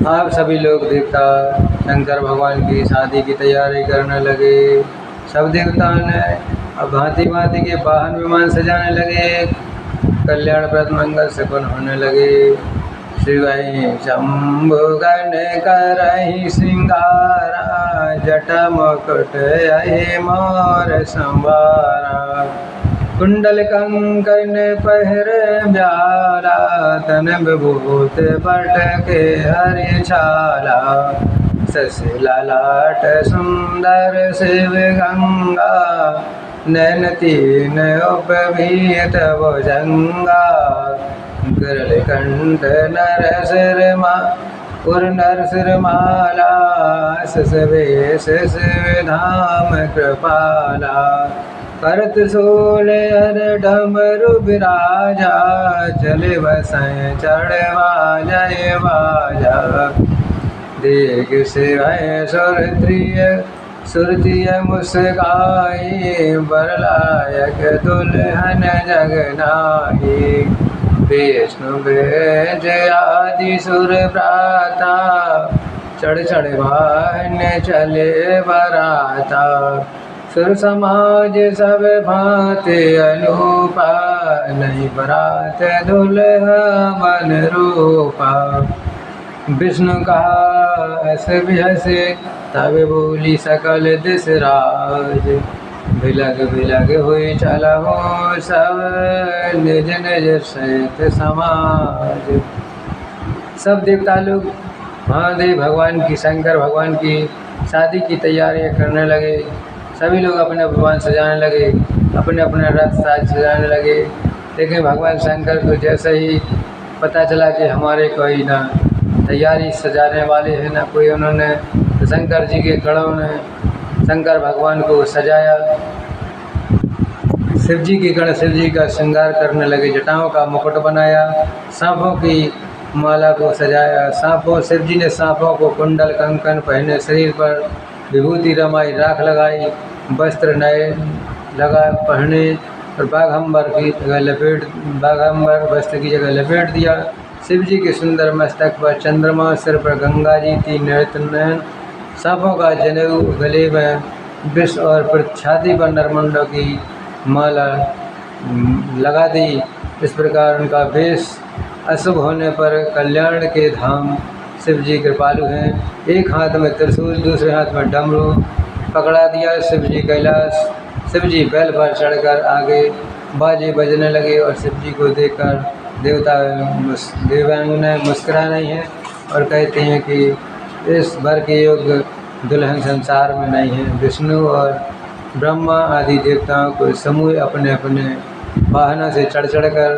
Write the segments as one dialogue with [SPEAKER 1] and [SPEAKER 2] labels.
[SPEAKER 1] आप सभी लोग देवता शंकर भगवान की शादी की तैयारी करने लगे। सब देवताओं ने अब भांति भांति के वाहन विमान सजाने लगे। कल्याणप्रद मंगल सपन होने लगे। शिवई शंभु गण करहि श्रृंगारा, जटा मुकुट यही मोर संवारा। कुंडल कंकन पहरे ब्याला, तन विभूत पटके हरि छाला। शशि ललाट सुंदर शिव गंगा, नैन तीन उपवीत भुजंगा। गरल कंठ नर सिर माला, शशवेश शिव धाम कृपाला। करत सोल हर डमरु बिराजा, चले बसैं चढ़वा जय बाजा। देख शिवै सुरतिय मुस्काई, बरलायक दुल्हन जगनाई। विष्णु बेज आदि सुर प्राता, चढ़ वाहन चले बराता। सुर समाज सब भांति अनूपा, नहीं बरात दुल्हा मन रूपा। विष्णु कहा हस बिहसे, तब बोली सकल दिस राज। बिलग बिलग हुई चलहु सब, निज निज सहित समाज। सब देवता लोग महादेव भगवान की, शंकर भगवान की शादी की तैयारियां करने लगे। सभी लोग अपने भगवान सजाने लगे, अपने अपने रथ साज सजाने लगे। लेकिन भगवान शंकर को जैसे ही पता चला कि हमारे कोई ना तैयारी सजाने वाले हैं ना कोई, उन्होंने तो शंकर जी के गणों ने शंकर भगवान को सजाया। शिव जी के गण शिव जी का श्रृंगार करने लगे, जटाओं का मुकुट बनाया, सांपों की माला को सजाया। सांपों शिव जी ने सांपों को कुंडल कंकन पहने, शरीर पर विभूति रमाई, राख लगाई, वस्त्र नए लगा पहने और बाघंबर वस्त्र की जगह लपेट दिया। शिव जी के सुंदर मस्तक पर चंद्रमा, सिर पर गंगा जी, 3 नेत्र नयन, सांपों का जनेऊ गले में विष और छाती पर नरमुंडों की माला लगा दी। इस प्रकार उनका वेश अशुभ होने पर कल्याण के धाम शिव जी कृपालु हैं। एक हाथ में त्रिशूल, दूसरे हाथ में डमरू पकड़ा दिया। शिव जी बैल पर चढ़कर आगे बाजे बजने लगे और शिव जी को देखकर देवांगनाएं मुस्कुरा रही हैं और कहते हैं कि इस भर के योग्य दुल्हन संसार में नहीं है। विष्णु और ब्रह्मा आदि देवताओं को समूह अपने अपने वाहनों से चढ़ कर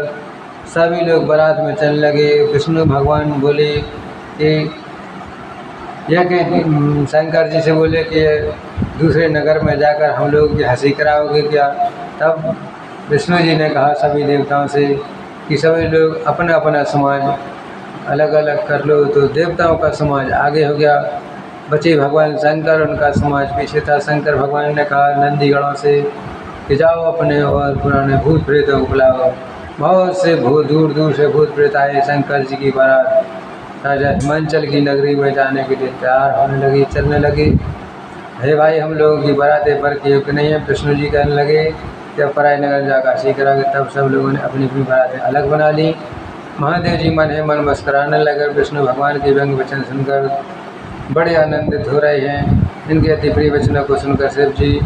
[SPEAKER 1] सभी लोग बारात में चलने लगे। विष्णु भगवान बोले कि यह कि शंकर जी से बोले कि दूसरे नगर में जाकर हम लोग की हंसी कराओगे क्या। तब विष्णु जी ने कहा सभी देवताओं से कि सभी लोग अपना अपना समाज अलग अलग कर लो। तो देवताओं का समाज आगे हो गया, बचे भगवान शंकर, उनका समाज पीछे था। शंकर भगवान ने कहा नंदी गणों से कि जाओ अपने और पुराने भूत प्रेतों को बुलाओ। बहुत से दूर दूर से भूत प्रेत आए। शंकर जी की बारात राजा हिमांचल की नगरी में जाने के लिए तैयार होने लगी, चलने लगी। हे भाई, हम लोगों की बारातें पर के युक्त नहीं है। विष्णु जी कहने लगे जब पराय नगर जाकर काशी कराओगे। तब सब लोगों ने अपनी अपनी बारातें अलग बना ली। महादेव जी मन ही मन मुस्कुराने लगे। विष्णु भगवान के व्यंग वचन सुनकर बड़े आनंदित हो रहे हैं। इनके अति प्रिय वचनों को सुनकर शिव जी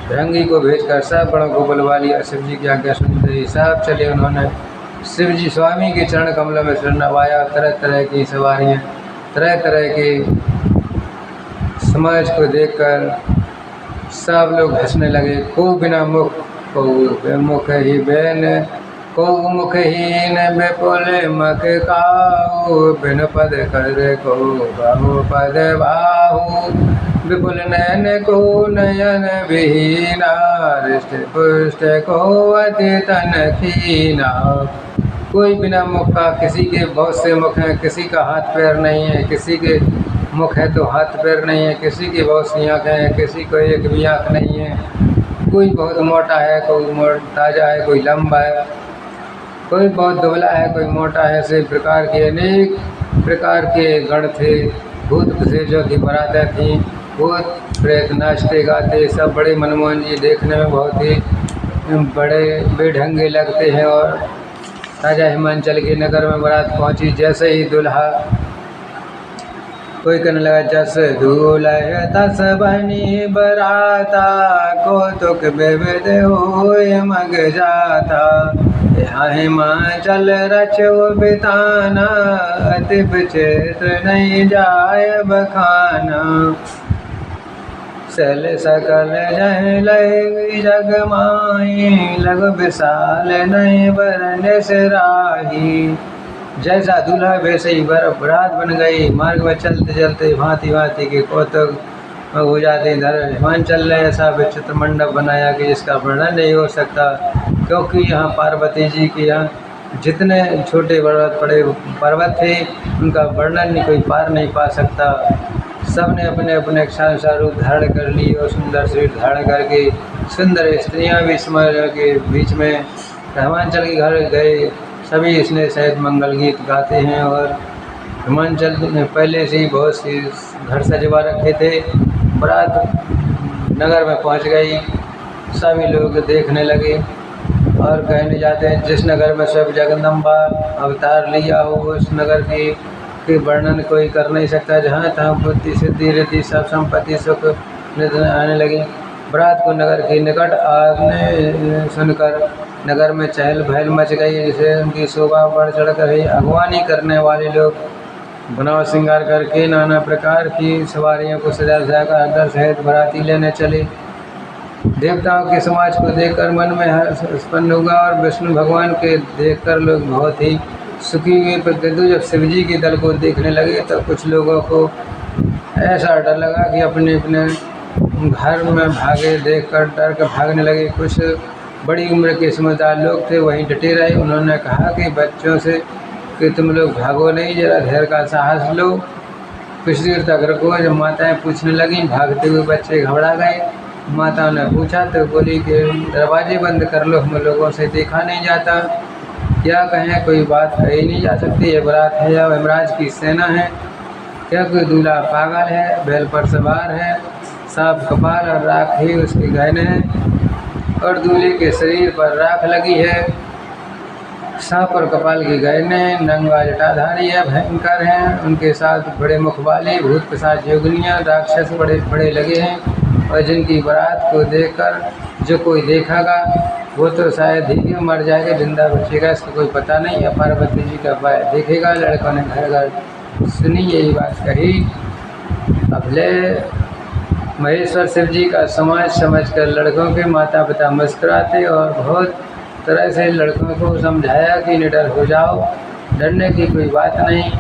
[SPEAKER 1] भृंगी को भेजकर सब बड़ों को बुलवा लिया। शिव जी की आज्ञा सुनते ही सब चले। उन्होंने शिव जी स्वामी के चरण कमलों में सिर नवाया। तरह तरह की सवारियाँ, तरह तरह के समाज को देखकर सब लोग हंसने लगे। को बिना मुख को मुख ही बैन, को मुखहीन विपुल मख काहू। बिन पद कर को बहु पद बाहू, विपुल नयन को नयन विहीना। हृष्ट पुष्ट को अति तन खीना। कोई बिना मुख का, किसी के बहुत से मुख हैं, किसी का हाथ पैर नहीं है, किसी के मुख है तो हाथ पैर नहीं है, किसी की बहुत सी आँखें हैं, किसी को एक भी आँख नहीं है। कोई बहुत मोटा है, कोई ताजा है, कोई लंबा है, कोई बहुत दुबला है, कोई मोटा है। इसी प्रकार के अनेक प्रकार के गण थे, भूत प्रेतों की बारातें थीं, भूत प्रेत नाचते गाते, सब बड़े मनमोहन जी, देखने में बहुत ही बड़े बेढंगे लगते हैं। और राजा हिमांचल के नगर में बारात पहुंची। जैसे ही दूल्हा, कोई कहने लगा जस दूल्हे तस बनी बराता, कौतुक विविध होए मग जाता। यहाँ हिमाचल रचो बिताना, अति विचित्र नहीं जाय बखाना। सल सकल जह लय जग माही, लग विशाल नहीं बरन सराही। जैसा दूल्हा वैसे ही बारात बन गई। मार्ग में चलते चलते भांति भांति के कौतुक हो जाते। इधर हिमांचल ने ऐसा विचित्र मंडप बनाया कि इसका वर्णन नहीं हो सकता, क्योंकि यहाँ पार्वती जी के यहाँ जितने छोटे बड़े पर्वत थे, उनका वर्णन कोई पार नहीं पा सकता। सब ने अपने अपने इच्छानुसार रूप धारण कर ली और सुंदर शरीर धारण करके सुंदर स्त्रियाँ भी समय के बीच में हिमांचल के घर गए। सभी इसने शायद मंगल गीत गाते हैं। और हिमांचल ने पहले से ही बहुत सी घर सजवा रखे थे। बारात नगर में पहुंच गई, सभी लोग देखने लगे और कहने जाते हैं जिस नगर में सब जगदम्बा अवतार लिया हो, उस नगर की वर्णन कोई कर नहीं सकता। जहाँ तहाँ बुद्धि सिद्धि रिद्धि सब संपत्ति सुख आने लगे। बारात को नगर के निकट आने सुनकर नगर में चहल पहल मच गई, जिसे उनकी शोभा बढ़ चढ़ कर ही अगवानी करने वाले लोग बनाव श्रृंगार करके नाना प्रकार की सवारियों को सजा कर आदर सहित बाराती लेने चले। देवताओं के समाज को देखकर मन में हर्ष उत्पन्न हुआ और विष्णु भगवान के देखकर लोग बहुत ही सुखी हुए। परंतु जब शिव जी के दल को देखने लगे तो कुछ लोगों को ऐसा डर लगा कि अपने अपने घर में भागे, देखकर डर कर भागने लगे। कुछ बड़ी उम्र के समझदार लोग थे, वहीं डटे रहे। उन्होंने कहा कि बच्चों से कि तुम लोग भागो नहीं, जरा धैर्य का साहस लो, कुछ देर तक रुको। जब माताएं पूछने लगीं, भागते हुए बच्चे घबरा गए। माता ने पूछा तो बोली कि दरवाजे बंद कर लो, हम लोगों से देखा नहीं जाता। क्या कहें, कोई बात कही नहीं जा सकती। ये बारात है या यमराज की सेना है, क्या कोई दूल्हा पागल है, बैल पर सवार है, सांप कपाल और राख ही उसके गहने हैं, और दूल्हे के शरीर पर राख लगी है, सांप और कपाल के गहने, नंगा जटाधारी है, भयंकर हैं, उनके साथ बड़े मुख वाले भूत पिशाच योगिनियाँ राक्षस बड़े बड़े लगे हैं। और जिनकी बारात को देखकर जो कोई देखेगा वो तो शायद ही मर जाएगा, जिंदा बचेगा इसका कोई पता नहीं। या पार्वती जी का पाय देखेगा। लड़कों ने घर घर सुनी यही बात कही। अबले महेश्वर शिव जी का समाज समझकर लड़कों के माता पिता मुस्कुराते और बहुत तरह से लड़कों को समझाया कि निडर हो जाओ, डरने की कोई बात नहीं।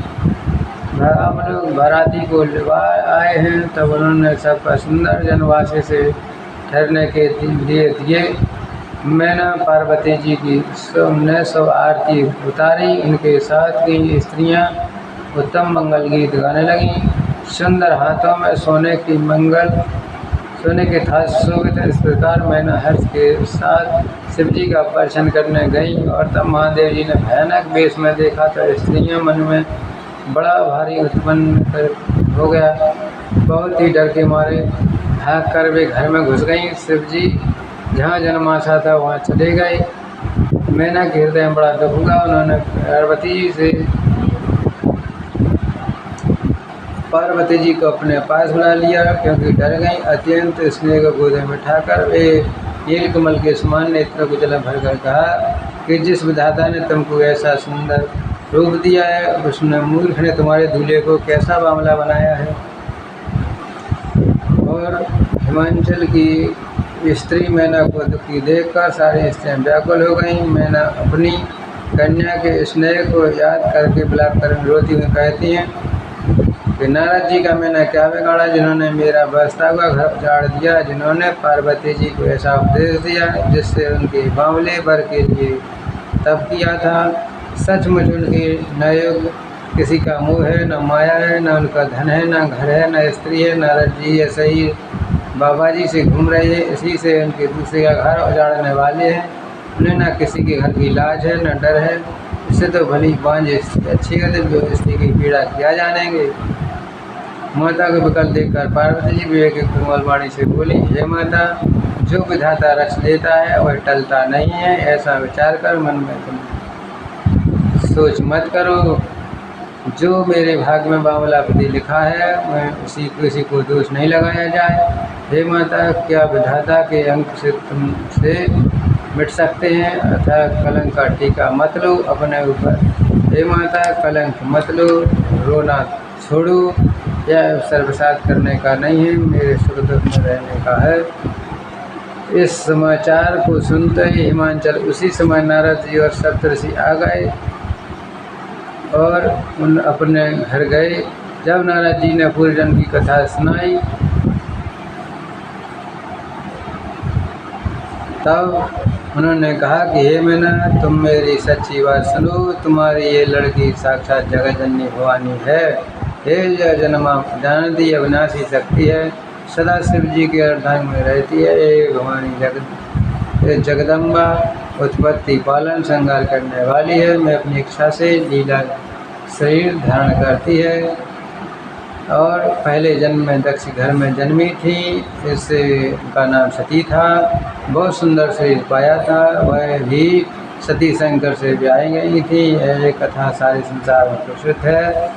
[SPEAKER 1] हम लोग बाराती को लेवा आए हैं। तब उन्होंने सबका सुंदर जनवासी से ठहरने के लिए दिए। मैंने पार्वती जी की सब आरती उतारी। इनके साथ की स्त्रियां उत्तम मंगल गीत गाने लगीं। सुंदर हाथों में सोने के था शोभित। इस प्रकार मैंने हर्ष के साथ शिव जी का दर्शन करने गई। और तब महादेव जी ने भयानक वेश में देखा तो स्त्रियां मन में बड़ा भारी उत्पन्न हो गया। बहुत ही डर के मारे भाग कर वे घर में घुस गईं। शिव जी जहाँ जन्माशा था वहाँ चले गए। मैना के हृदय में बड़ा दुख हुआ। उन्होंने पार्वती जी को अपने पास बुला लिया, क्योंकि डर गई अत्यंत। स्नेह को गोदे में उठाकर वे नील कमल के समान नेत्रों को जल भर कर कहा कि जिस विधाता ने तुमको ऐसा सुंदर रूप दिया है, उसने मूर्ख ने तुम्हारे दूल्हे को कैसा मामला बनाया है। और हिमांचल की स्त्री मैना को दुखी देखकर सारी स्त्रियां व्याकुल हो गईं। मैना अपनी कन्या के स्नेह को याद करके बुलाकर रोती हुई कहती हैं कि नारद जी का मैंने क्या बिगाड़ा, जिन्होंने मेरा बसता हुआ घर उजाड़ दिया, जिन्होंने पार्वती जी को ऐसा उपदेश दिया जिससे उनके बावले वर के लिए तब किया था। सचमुच उनके न योग किसी का मुँह है, न माया है, न उनका धन है, न घर है, न स्त्री है। नारद जी ऐसे ही बाबा जी से घूम रहे हैं, इसी से उनके दूसरे का घर उजाड़ने वाले हैं। उन्हें न किसी के घर की लाज है, न डर है। उससे तो भली बांझ अच्छी गति स्त्री की पीड़ा क्या जानेंगे। माता को विकल देखकर पार्वती जी विवेक कोमल वाणी से बोली, हे माता, जो विधाता रच देता है वह टलता नहीं है, ऐसा विचार कर मन में तुम सोच मत करो। जो मेरे भाग में बावलापति लिखा है मैं किसी को दोष नहीं लगाया जाए। हे माता, क्या विधाता के अंक से तुमसे मिट सकते हैं, अतः कलंक का टीका मत लो अपने ऊपर। हे माता, कलंक मत लो, रोना छोड़ो, यह सर्वसात करने का नहीं है, मेरे सुख दुख में रहने का है। इस समाचार को सुनते ही हिमांचल उसी समय नारद जी और सप्तऋषि आ गए और उन अपने घर गए। जब नारद जी ने पूर्व जन्म की कथा सुनाई तब उन्होंने कहा कि हे मैना, तुम मेरी सच्ची बात सुनो, तुम्हारी ये लड़की साक्षात जगतजननी भवानी है। हे जन्मा जानती अविनाशी शक्ति है, सदा शिव जी के अर्धांग में रहती है। ये भवानी जगदम्बा उत्पत्ति पालन संहार करने वाली है। मैं अपनी इच्छा से लीला शरीर धारण करती है और पहले जन्म में दक्ष घर में जन्मी थी। इसका नाम सती था। बहुत सुंदर शरीर पाया था। वह भी सती शंकर से ब्याही गई थी। यह कथा सारे संसार में प्रसिद्ध है।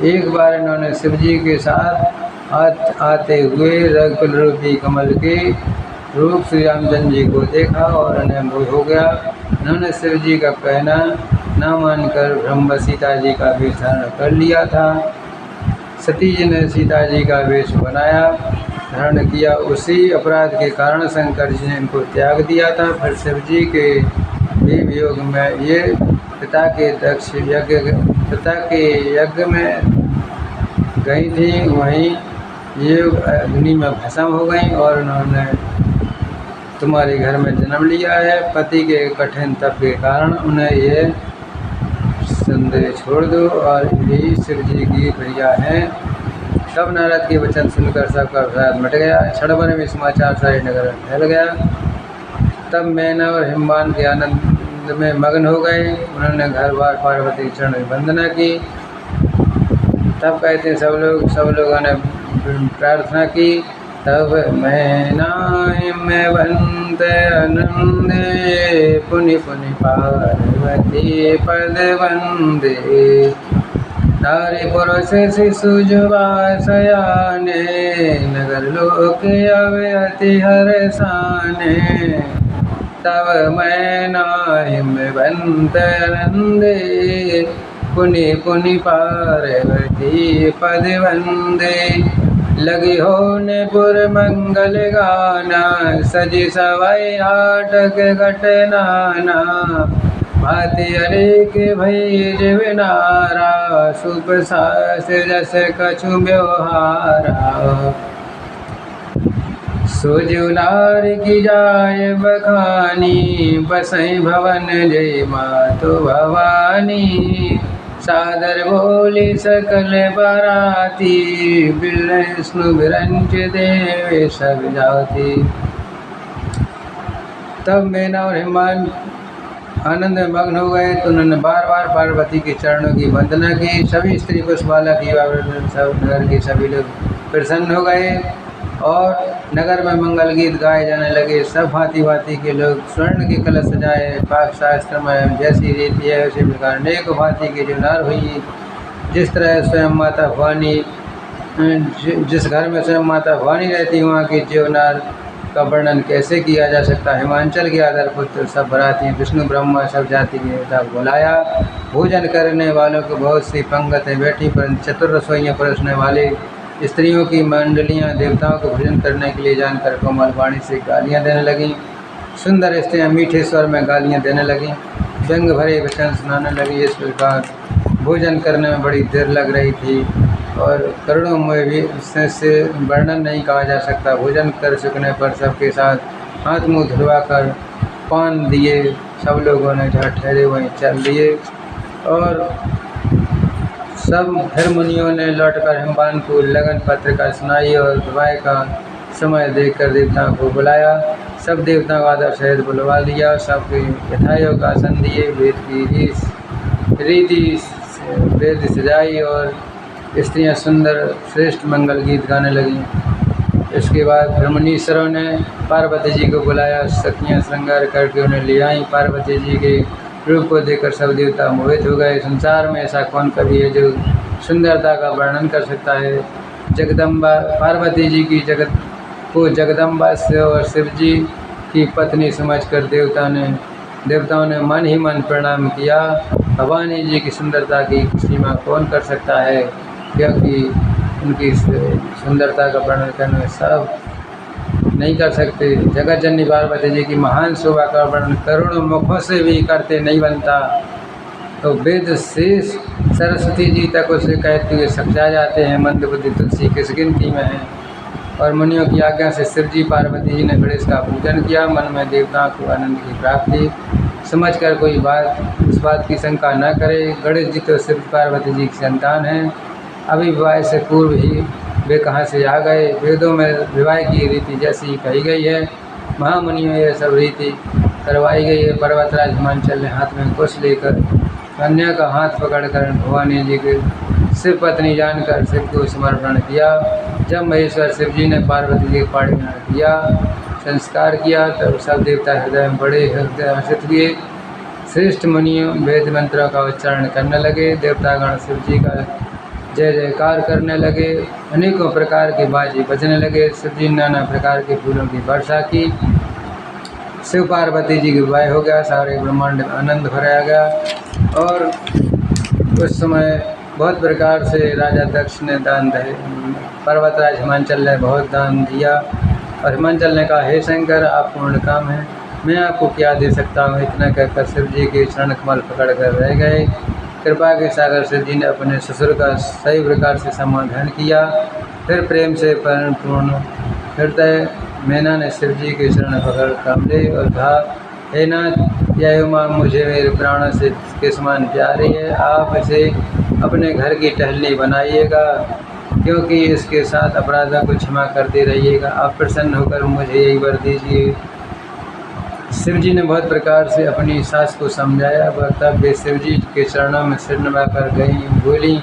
[SPEAKER 1] एक बार इन्होंने शिव जी के साथ आते हुए रघुकुल रूपी कमल के रूप श्री रामचंद्र जी को देखा और उन्हें मोह हो गया। उन्होंने शिव जी का कहना न मानकर ब्रह्म सीता जी का वेश धारण कर लिया था। सती जी ने सीता जी का वेश बनाया धारण किया। उसी अपराध के कारण शंकर जी ने इनको त्याग दिया था। फिर शिव जी के वियोग में ये पिता के यज्ञ में गई थी, वहीं ये अग्नि में भस्म हो गई और उन्होंने तुम्हारे घर में जन्म लिया है। पति के कठिन तप के कारण उन्हें ये संदेह छोड़ दो और यही शिव जी की प्रिया है। तब नारद के वचन सुनकर सबका अपराध मिट गया। क्षण भर में समाचार सारे नगर में फैल गया। तब मैना और हिमवान के आनंद में मग्न हो गए। उन्होंने घर बार पार्वती के चरण में वंदना की। तब कहते हैं सब लोगों ने प्रार्थना की। तब मैना हिमवंत आनंदे पुनि पुनि पार्वती पद वंदे। नारी पुरुष शिशु जुवा सयाने नगर लोक अवे अति हर्षाने। तब मैना हिमवंत आनंदे पुनि पुनि पार्वती पद वंदे। लगी होने पुर मंगल गाना सजी सवाई आटक घटनाना। भाति अनेक भई जीवनारा शुभ सास जस कछु व्यवहारा। सोजु नारी की जाय बखानी बसई भवन जय मातु भवानी। सादर बोली सकल बाराती विष्णु विरंच देव सब जाती। तब मैना और हिमवान आनंद में मग्न हो गए तो उन्होंने बार बार पार्वती के चरणों की वंदना की। सभी स्त्री पुरुष बालक युवा सब नगर के सभी लोग प्रसन्न हो गए और नगर में मंगल गीत गाए जाने लगे। सब भांति भांति के लोग स्वर्ण के कलश सजाए। पाक शास्त्र में जैसी रीति है उसी प्रकार अनेक भांति की जो नार हुई। जिस तरह स्वयं माता भवानी जिस घर में स्वयं माता भवानी रहती वहाँ की जो नार का वर्णन कैसे किया जा सकता है। हिमांचल के आधार पुत्र सब बराती विष्णु ब्रह्मा सब जाति के नेता बुलाया। भोजन करने वालों को बहुत सी पंगतें बैठी, पर चतुर रसोइयाँ परोसने वाले स्त्रियों की मंडलियाँ देवताओं को भोजन करने के लिए जानकर कोमल वाणी से गालियाँ देने लगीं। सुंदर स्त्रियाँ मीठे स्वर में गालियाँ देने लगीं, व्यंग भरे वचन सुनाने लगी। इस प्रकार भोजन करने में बड़ी देर लग रही थी और करुणों में भी से वर्णन नहीं कहा जा सकता। भोजन कर चुकने पर सबके साथ हाथ मुँह धुलवा कर पान दिए। सब लोगों ने जहाँ ठहरे वहीं चल दिए और सब फिर मुनियों ने लौटकर हिमवान को लगन पत्र का सुनाई और विवाह का समय देखकर देवताओं को बुलाया। सब देवताओं को आदर सहित बुलवा लिया। सबके यथायोग आसन दिए। वेद की रीति वेद सजाई और स्त्रियां सुंदर श्रेष्ठ मंगल गीत गाने लगीं। इसके बाद फिर मुनीश्वरों ने पार्वती जी को बुलाया। सखियां श्रृंगार करके उन्हें ले आईं। पार्वती जी के रूप को देखकर सब देवता मोहित हो गए। संसार में ऐसा कौन कवि है जो सुंदरता का वर्णन कर सकता है। जगदम्बा पार्वती जी की जगत को जगदम्बा से और शिव जी की पत्नी समझकर देवताओं ने मन ही मन प्रणाम किया। भवानी जी की सुंदरता की सीमा कौन कर सकता है, क्योंकि उनकी सुंदरता का वर्णन करने में सब नहीं कर सकते। जगत जननी पार्वती जी की महान शोभा का वर्णन करोड़ों मुखों से भी करते नहीं बनता। तो वेद शेष सरस्वती जी तक उसे कहते हुए समझा जाते हैं। मंदबुद्धि तुलसी किस गिनती में है। और मुनियों की आज्ञा से शिव जी पार्वती जी ने गणेश का पूजन किया। मन में देवताओं को आनंद की प्राप्ति समझकर कोई इस बात की शंका न करे। गणेश जी तो शिव पार्वती जी की संतान हैं। अभी विवाह से पूर्व ही वे कहाँ से आ गए। वेदों में विवाह की रीति जैसी कही गई है, महामुनियों ये सब रीति करवाई गई है। पर्वतराज हिमांचल ने हाथ में कुश लेकर कन्या का हाथ पकड़कर भवानी जी के शिव पत्नी जानकर शिव को समर्पण किया। जब महेश्वर शिव जी ने पार्वती जी के पाणी किया, संस्कार किया, तब सब देवता हृदय में बड़े हर्षित हुए। श्रेष्ठ मुनियों वेद मंत्रों का उच्चारण करने लगे। देवतागण शिव जी का जय जयकार करने लगे। अनेकों प्रकार के बाजे बजने लगे। शिव जी ने नाना प्रकार के फूलों की वर्षा की। शिव पार्वती जी की विवाह हो गया। सारे ब्रह्मांड में आनंद भराया गया। और उस समय बहुत प्रकार से राजा दक्ष ने दान दिए। पर्वतराज हिमांचल ने बहुत दान दिया। और हिमांचल ने कहा, हे शंकर, आप पूर्ण काम है, मैं आपको क्या दे सकता हूँ। इतना कहकर शिव जी के चरण कमल पकड़ कर रह गए। कृपा के सागर शिव जी ने अपने ससुर का सही प्रकार से समाधान किया। फिर प्रेम से परिपूर्ण हृदय मैना ने शिव जी के चरण पकड़ कमले और कहा, हे नाथ, यह उमा मुझे मेरे प्राणों से के समान प्यारी है। आप इसे अपने घर की टहलनी बनाइएगा, क्योंकि इसके साथ अपराधों को क्षमा करते रहिएगा। आप प्रसन्न होकर मुझे यही वर दीजिए। शिव जी ने बहुत प्रकार से अपनी सास को समझाया। तब वे शिव जी के चरणों में सिर नवाकर गई बोली।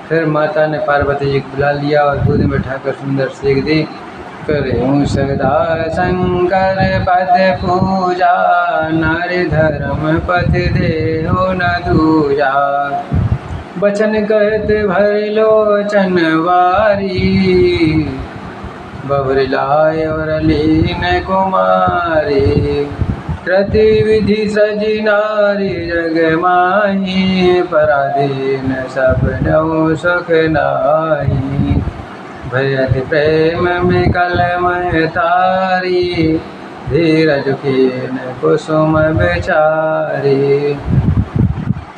[SPEAKER 1] फिर माता ने पार्वती जी को बुला लिया और दूध में बैठाकर सुंदर सेक दी। करूँ सदा शंकर पद पूजा, नारी धर्म पथ देहो न दूजा। बचन कहते भर लोचन वारी, बबरी लाय और लीन कुमारी। कृति विधि सजी नारी जग माही, पराधीन सपनों सुख नाही। भयत प्रेम में कलमय तारी, धीरज कीन कुसुम बेचारी।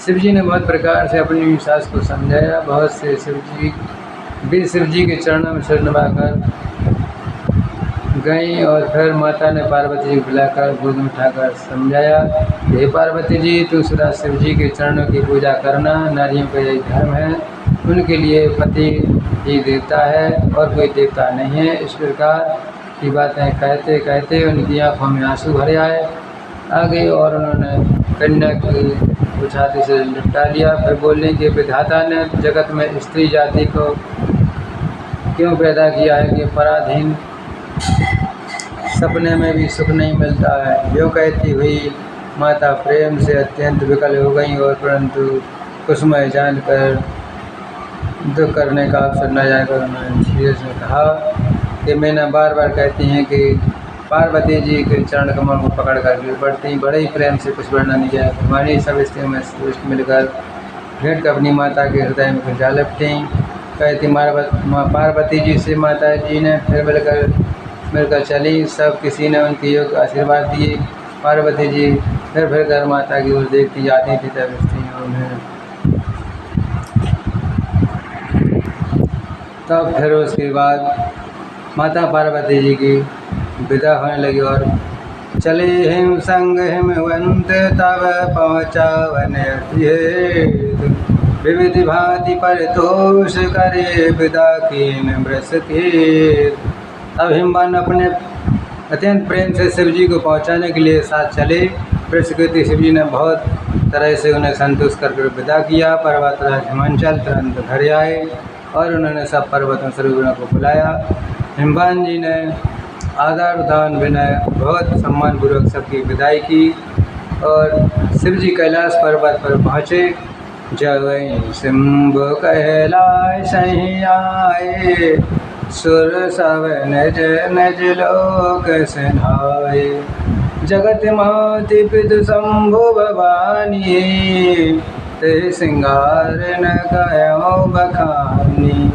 [SPEAKER 1] शिव जी ने बहुत प्रकार से अपनी सास को समझाया। बहुत से शिव जी के चरणों में सिर नवाकर गईं। और फिर माता ने पार्वती जी को बुलाकर गोद में उठाकर समझाया, हे पार्वती जी, तू सदा शिव जी के चरणों की पूजा करना। नारियों का यही धर्म है। उनके लिए पति ही देवता है और कोई देवता नहीं है। इस प्रकार की बातें कहते कहते उनकी आँखों में आंसू भरे आए। आगे और उन्होंने कन्या की छाती से लिपटा लिया। फिर बोलने के विधाता ने जगत में स्त्री जाति को क्यों पैदा किया है कि पराधीन सपने में भी सुख नहीं मिलता है। यूँ कहती हुई माता प्रेम से अत्यंत विकल हो गई। और परंतु कुसुमय जानकर दुख करने का अवसर न जाकर उन्होंने धीरे से कहा कि मैंने बार बार कहती हैं कि पार्वती जी के चरण कमल को पकड़ कर गिर पड़ती। बड़े ही प्रेम से कुछ वर्णन नहीं किया। हमारी सब स्त्रियों में श्रेष्ठ मिलकर भेंट कर अपनी माता के हृदय में कुछ जा लिपटी। कहती पार्वती जी से माता जी ने फिर मिलकर चली। सब किसी ने उनके योग आशीर्वाद दिए। पार्वती जी फिर कर माता की ओर देखती जाती थी। तब स्त्रियों उन्हें तब फिर उसके बाद माता पार्वती जी की विदा होने लगी और चले हिम संग हिमवंत तब पहुँचा वन विविध भांति पर तोष करे विदा कीन वृष के। अब हिमवान अपने अत्यंत प्रेम से शिव जी को पहुँचाने के लिए साथ चले। प्रकृति शिव जी ने बहुत तरह से उन्हें संतुष्ट कर विदा किया। पर्वतराज हिमांचल तुरंत घर आए और उन्होंने सब पर्वतों सरोवरों को बुलाया। हिमवान जी ने आदर दान विनय बहुत सम्मानपूर्वक सबकी विदाई की और शिव जी कैलाश पर्वत पर पहुँचे। जब शंभु कहलाए सही आए, सुर सब निज निज लोक सिधाए। जगत माति पितु शंभु भवानी, ते सिंगार न कहो बखानी।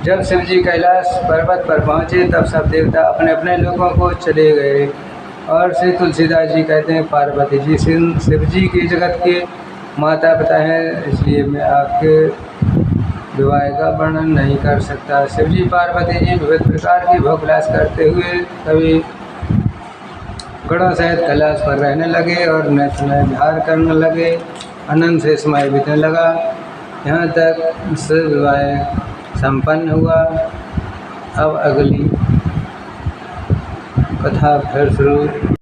[SPEAKER 1] जब शिव जी कैलाश पर्वत पर पहुँचे तब सब देवता अपने अपने लोगों को चले गए। और श्री तुलसीदास जी कहते हैं पार्वती जी शिव जी की जगत के माता पिता हैं, इसलिए मैं आपके विवाह का वर्णन नहीं कर सकता। शिव जी पार्वती जी विविध प्रकार की भोग विलास करते हुए कभी गणों सहित कैलाश पर रहने लगे और नित्य नए विहार करने लगे। अनंत से समय बीतने लगा, यहाँ तक से विवाह संपन्न हुआ। अब अगली कथा फिर शुरू।